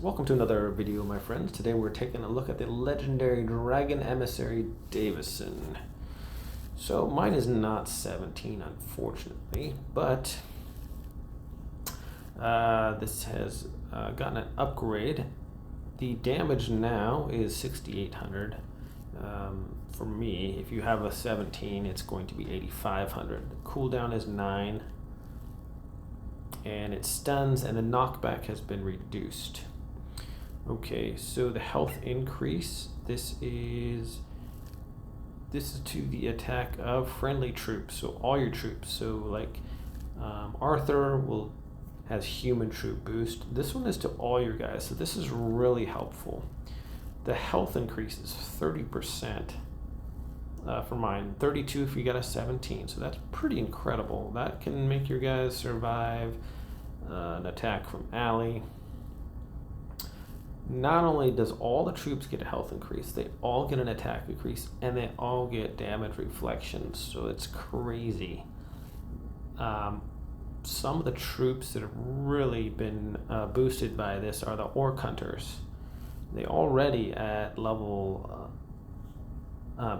welcome to another video, my friends. Today we're taking a look at the legendary Dragon Emissary Davison. So mine is not 17, unfortunately, but this has gotten an upgrade. The damage now is 6,800. For me, if you have a 17, it's going to be 8,500. The cooldown is 9. And it stuns, and the knockback has been reduced. Okay, so the health increase, this is to the attack of friendly troops, so all your troops. So like Arthur has human troop boost. This one is to all your guys, so this is really helpful. The health increase is 30% for mine, 32 if you got a 17, so that's pretty incredible. That can make your guys survive an attack from ally. Not only does all the troops get a health increase, they all get an attack increase, and they all get damage reflections, so it's crazy. Some of the troops that have really been boosted by this are the Orc Hunters. They already at level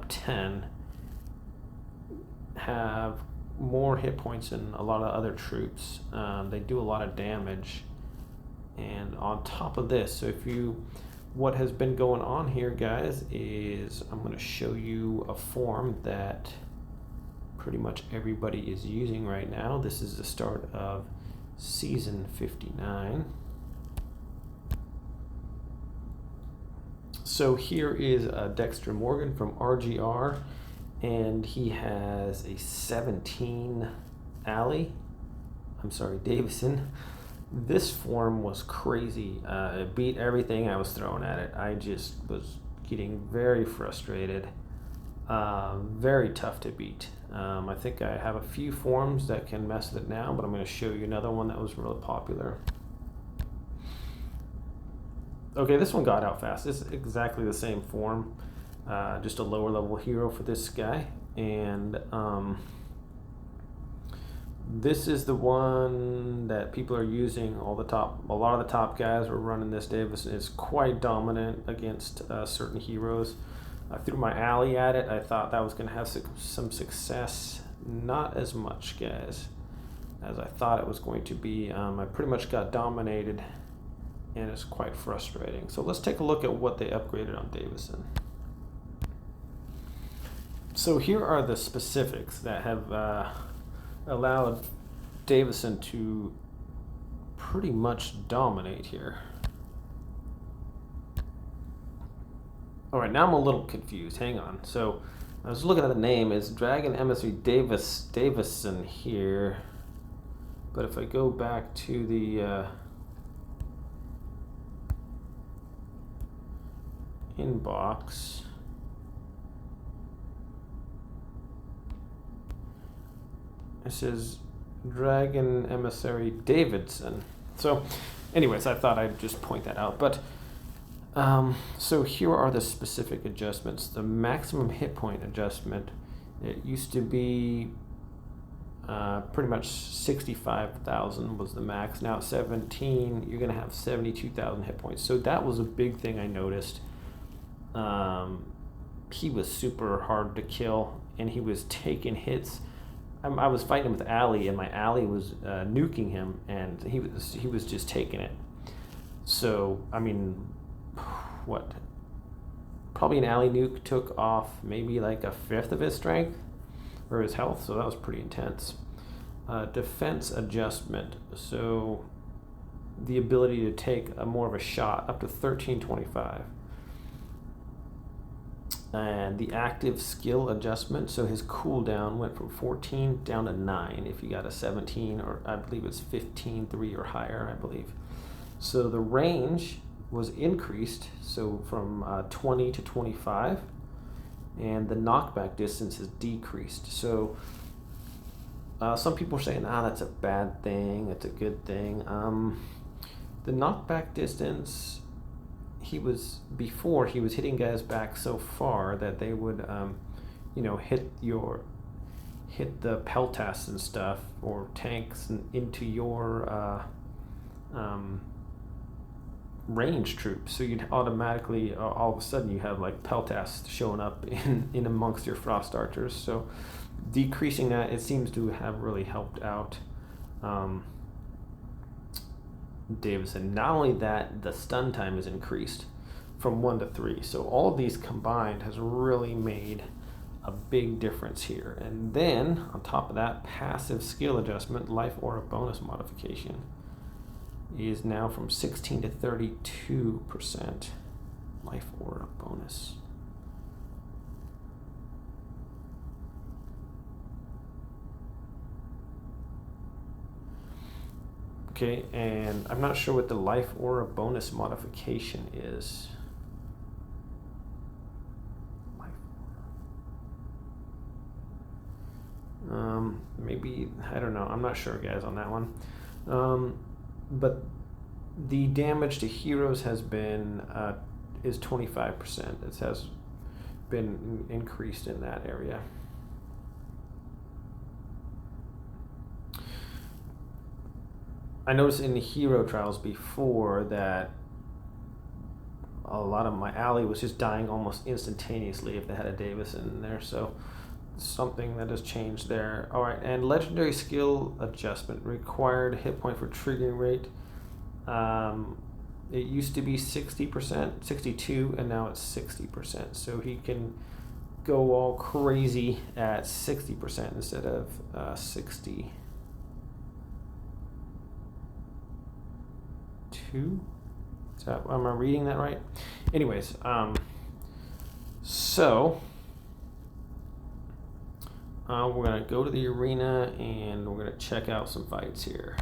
10 have more hit points than a lot of other troops. They do a lot of damage, and on top of this, so what has been going on here, guys, is I'm going to show you a form that pretty much everybody is using right now. This is the start of season 59. So here is Dexter Morgan from RGR, and he has a 17 Davison. This form was crazy. It beat everything I was throwing at it. I just was getting very frustrated. Very tough to beat. I think I have a few forms that can mess with it now, but I'm going to show you another one that was really popular. Okay, this one got out fast. It's exactly the same form, just a lower level hero for this guy. And this is the one that people are using all the top. A lot of the top guys were running this. Davison is quite dominant against certain heroes. I threw my ally at it. I thought that was going to have some success. Not as much, guys, as I thought it was going to be. I pretty much got dominated, and it's quite frustrating. So let's take a look at what they upgraded on Davison. So here are the specifics that have allowed Davison to pretty much dominate here. All right, now I'm a little confused. Hang on. So I was looking at the name. It's Dragon Emissary Davison here. But if I go back to the inbox, it says Dragon Emissary Davison. So anyways, I thought I'd just point that out. But so here are the specific adjustments. The maximum hit point adjustment, it used to be pretty much 65,000 was the max. Now at 17, you're going to have 72,000 hit points. So that was a big thing I noticed. He was super hard to kill, and he was taking hits. I was fighting him with ally, and my ally was nuking him, and he was just taking it. So I mean, what? Probably an ally nuke took off maybe like a fifth of his strength or his health, so that was pretty intense. Defense adjustment, so the ability to take more of a shot up to 1325. And the active skill adjustment, so his cooldown went from 14 down to 9 if you got a 17, or I believe it's 15-3 or higher, I believe. So the range was increased, so from 20 to 25, and the knockback distance is decreased. So some people are saying, that's a bad thing, it's a good thing. The knockback distance, before he was hitting guys back so far that they would hit the peltasts and stuff, or tanks into your range troops, so you'd automatically all of a sudden you have like peltasts showing up in amongst your frost archers. So decreasing that, it seems to have really helped out Davison. Not only that, the stun time is increased from 1 to 3. So all of these combined has really made a big difference here. And then on top of that, passive skill adjustment, life aura bonus modification, is now from 16 to 32% life aura bonus. Okay, and I'm not sure what the life aura bonus modification is. Maybe, I don't know. I'm not sure, guys, on that one. But the damage to heroes has been is 25%. It has been increased in that area. I noticed in the hero trials before that a lot of my ally was just dying almost instantaneously if they had a Davison in there. So something that has changed there. All right, and legendary skill adjustment, required hit point for triggering rate. It used to be 60%, 62, and now it's 60%. So he can go all crazy at 60% instead of 60. Is that, am I reading that right? Anyways, so we're gonna go to the arena and we're gonna check out some fights here.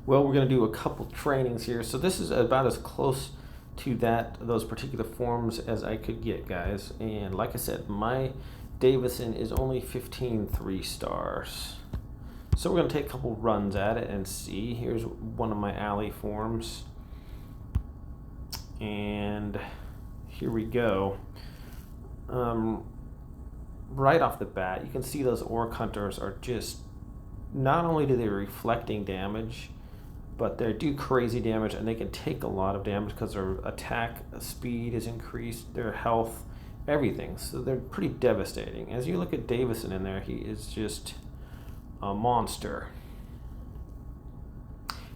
Well, we're gonna do a couple trainings here. So this is about as close to those particular forms as I could get, guys. And like I said, my Davison is only 15 3-stars. So we're going to take a couple runs at it and see. Here's one of my ally forms. And here we go. Right off the bat, you can see those Orc Hunters are just, not only do they reflecting damage, but they do crazy damage, and they can take a lot of damage because their attack speed is increased, their health, everything. So they're pretty devastating. As you look at Davison in there, he is just a monster.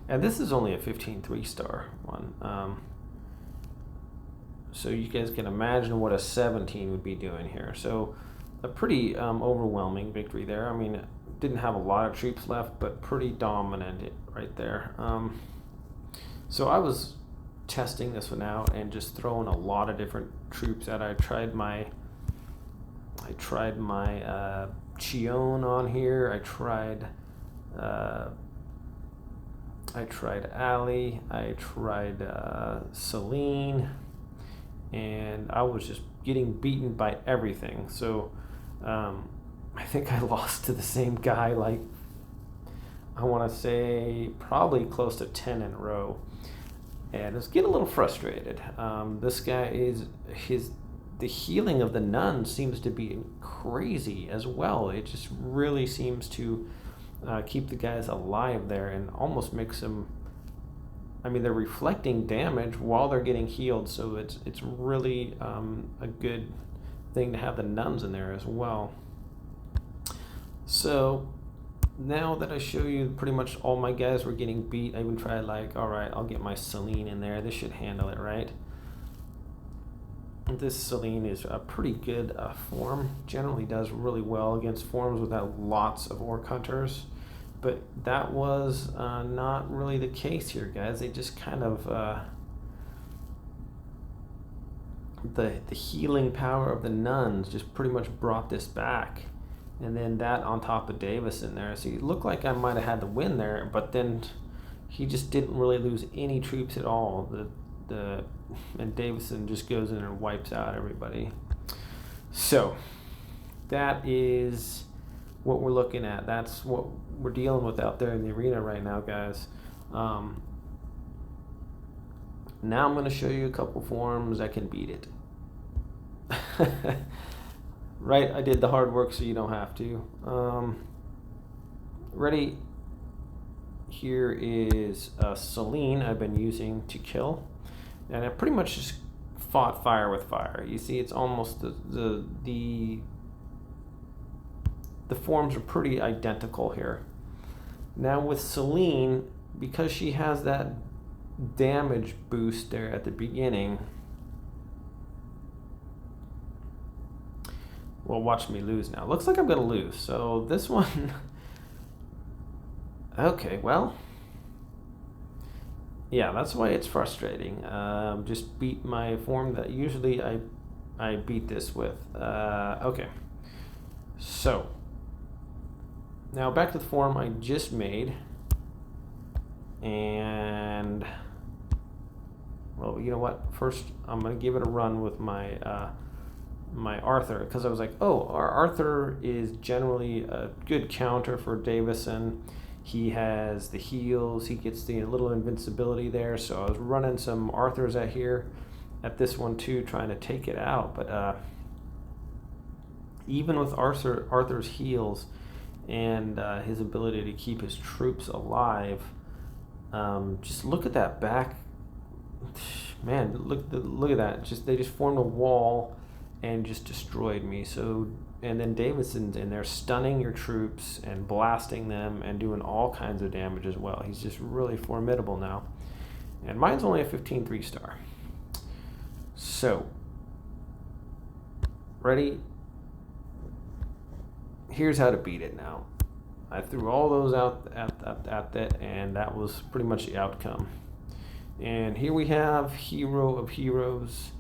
And this is only a 15 3-star one. So you guys can imagine what a 17 would be doing here. So a pretty overwhelming victory there. I mean, didn't have a lot of troops left, but pretty dominant right there. So I was testing this one out and just throwing a lot of different troops out. I tried my Chion on here. I tried Ali. I tried Celine, and I was just getting beaten by everything. So I think I lost to the same guy, like I want to say probably close to 10 in a row, and I was getting a little frustrated. This guy the healing of the nuns seems to be crazy as well. It just really seems to keep the guys alive there and almost makes them, I mean, they're reflecting damage while they're getting healed, so it's really a good thing to have the nuns in there as well. So now that I show you pretty much all my guys were getting beat, I even tried like, all right, I'll get my Celine in there. This should handle it, right? This Celine is a pretty good form. Generally does really well against forms without lots of Orc Hunters. But that was not really the case here, guys. They just kind of, the healing power of the nuns just pretty much brought this back. And then that on top of Davison there. So it looked like I might have had the win there, but then he just didn't really lose any troops at all. And Davison just goes in and wipes out everybody. So that is what we're looking at. That's what we're dealing with out there in the arena right now, guys. Now I'm going to show you a couple forms that can beat it. Right, I did the hard work so you don't have to. Ready? here is Celine I've been using to kill. And I pretty much just fought fire with fire. You see, it's almost the forms are pretty identical here. Now with Celine, because she has that damage boost there at the beginning, well, watch me lose now. Looks like I'm gonna lose. So this one, okay, well, yeah, that's why it's frustrating. Just beat my form that usually I beat this with. Okay, so now back to the form I just made, and well, you know what? First, I'm gonna give it a run with my my Arthur, because I was like, oh, our Arthur is generally a good counter for Davison. He has the heals, he gets the little invincibility there, so I was running some Arthurs at this one too, trying to take it out. But even with Arthur's heals and his ability to keep his troops alive, just look at that back, man, look at that. They just formed a wall and just destroyed me. So, and then Davison's in there stunning your troops and blasting them and doing all kinds of damage as well. He's just really formidable now. And mine's only a 15 3-star. So, ready? Here's how to beat it now. I threw all those out at that, and that was pretty much the outcome. And here we have Hero of Heroes,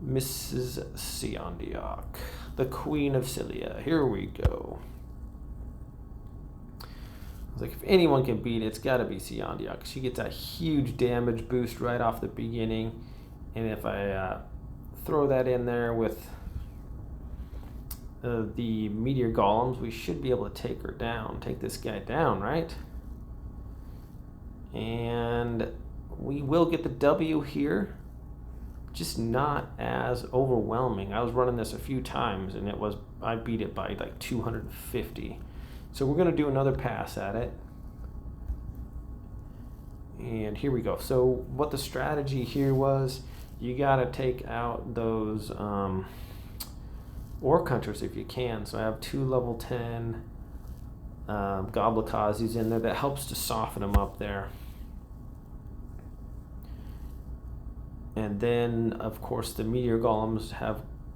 Mrs. Siondiok, the Queen of Cilia. Here we go. I was like, if anyone can beat it, it's got to be Siondiok. She gets a huge damage boost right off the beginning, and if I throw that in there with the meteor golems, we should be able to take this guy down, right? And we will get the W here. Just not as overwhelming. I was running this a few times and I beat it by like 250. So we're going to do another pass at it. And here we go. So what the strategy here was, you got to take out those orc hunters if you can. So I have 2 level 10 Goblikazis in there. That helps to soften them up there. And then, of course, the meteor golems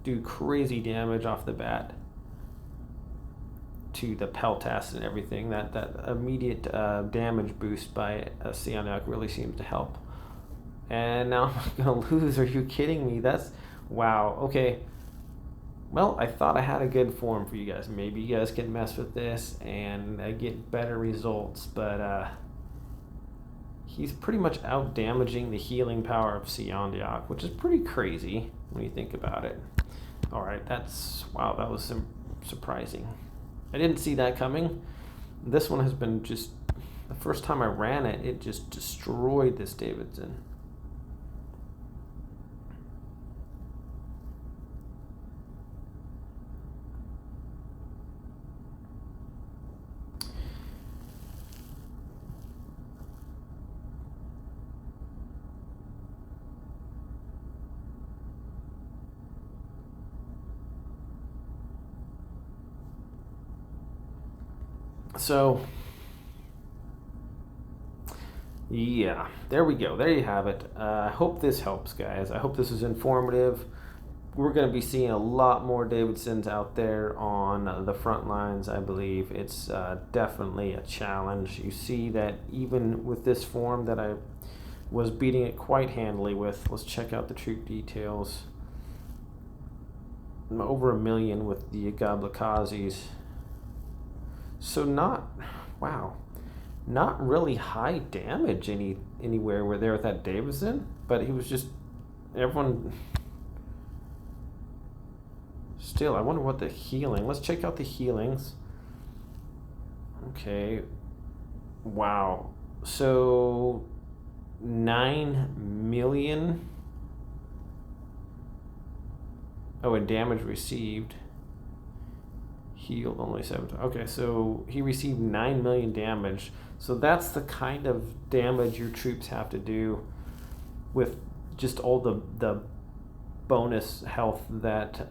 do crazy damage off the bat to the peltas and everything. That immediate damage boost by Siondiok really seems to help. And now I'm gonna lose. Are you kidding me? Wow. Okay. Well, I thought I had a good form for you guys. Maybe you guys can mess with this and get better results, but he's pretty much out damaging the healing power of Siondiok, which is pretty crazy when you think about it. All right, wow, that was surprising. I didn't see that coming. This one has been just, the first time I ran it, it just destroyed this Davison. So, yeah, there we go. There you have it. I hope this helps, guys. I hope this is informative. We're going to be seeing a lot more Davidsons out there on the front lines, I believe. It's definitely a challenge. You see that even with this form that I was beating it quite handily with. Let's check out the troop details. Over 1 million with the Goblikazis. So not really high damage anywhere where there with that Davison, but he was just, everyone, still, I wonder what the healing, let's check out the healings. Okay, wow, so 9 million, and damage received. Healed only 7. Okay, so he received 9 million damage. So that's the kind of damage your troops have to do with just all the bonus health that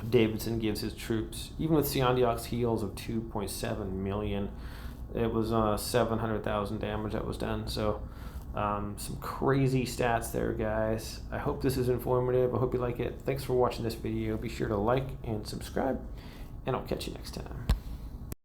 Davison gives his troops. Even with Siondiok's heals of 2.7 million, it was 700,000 damage that was done. So some crazy stats there, guys. I hope this is informative. I hope you like it. Thanks for watching this video. Be sure to like and subscribe, and I'll catch you next time.